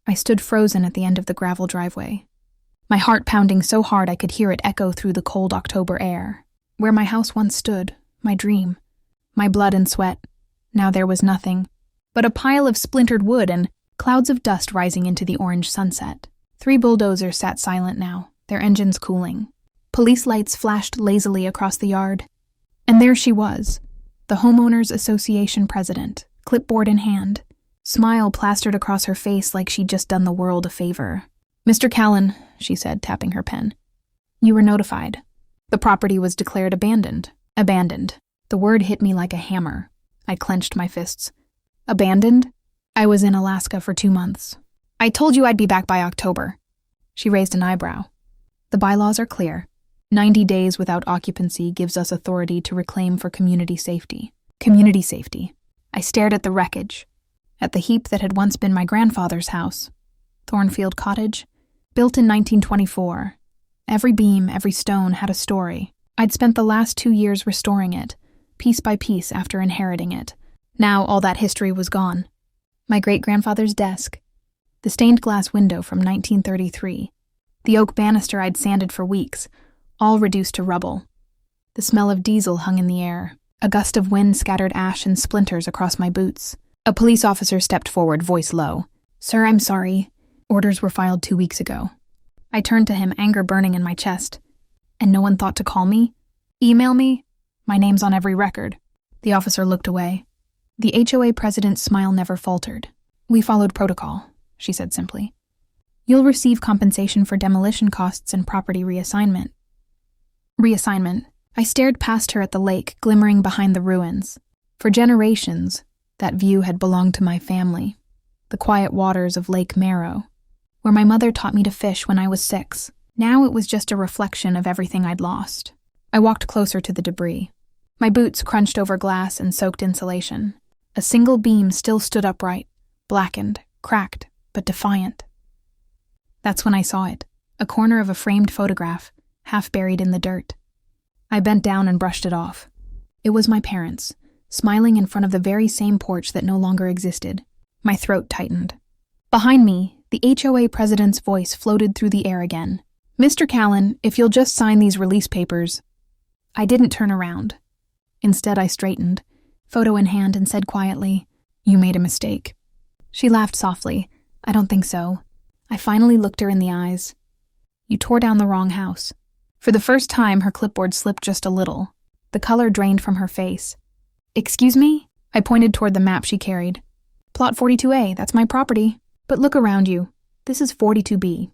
I stood frozen at the end of the gravel driveway, my heart pounding so hard I could hear it echo through the cold October air. Where my house once stood, my dream, my blood and sweat, now there was nothing but a pile of splintered wood and clouds of dust rising into the orange sunset. 3 bulldozers sat silent now, their engines cooling. Police lights flashed lazily across the yard. And there she was, the Homeowners Association president, clipboard in hand, smile plastered across her face like she'd just done the world a favor. "Mr. Callen," she said, tapping her pen. "You were notified. The property was declared abandoned." Abandoned. The word hit me like a hammer. I clenched my fists. Abandoned? I was in Alaska for 2 months. "I told you I'd be back by October." She raised an eyebrow. "The bylaws are clear. 90 days without occupancy gives us authority to reclaim for community safety." Community safety. I stared at the wreckage, at the heap that had once been my grandfather's house. Thornfield Cottage, built in 1924. Every beam, every stone had a story. I'd spent the last 2 years restoring it, piece by piece after inheriting it. Now all that history was gone. My great-grandfather's desk, the stained glass window from 1933, the oak banister I'd sanded for weeks, all reduced to rubble. The smell of diesel hung in the air. A gust of wind scattered ash and splinters across my boots. A police officer stepped forward, voice low. "Sir, I'm sorry. Orders were filed 2 weeks ago." I turned to him, anger burning in my chest. "And no one thought to call me? Email me? My name's on every record." The officer looked away. The HOA president's smile never faltered. "We followed protocol," she said simply. "You'll receive compensation for demolition costs and property reassignment." Reassignment. I stared past her at the lake, glimmering behind the ruins. For generations, that view had belonged to my family. The quiet waters of Lake Marrow, where my mother taught me to fish when I was 6. Now it was just a reflection of everything I'd lost. I walked closer to the debris. My boots crunched over glass and soaked insulation. A single beam still stood upright, blackened, cracked, but defiant. That's when I saw it, a corner of a framed photograph, half buried in the dirt. I bent down and brushed it off. It was my parents, smiling in front of the very same porch that no longer existed. My throat tightened. Behind me, the HOA president's voice floated through the air again. "Mr. Callen, if you'll just sign these release papers." I didn't turn around. Instead, I straightened, photo in hand, and said quietly, "You made a mistake." She laughed softly. "I don't think so." I finally looked her in the eyes. "You tore down the wrong house." For the first time, her clipboard slipped just a little. The color drained from her face. "Excuse me?" I pointed toward the map she carried. "Plot 42A, that's my property. But look around you. This is 42B.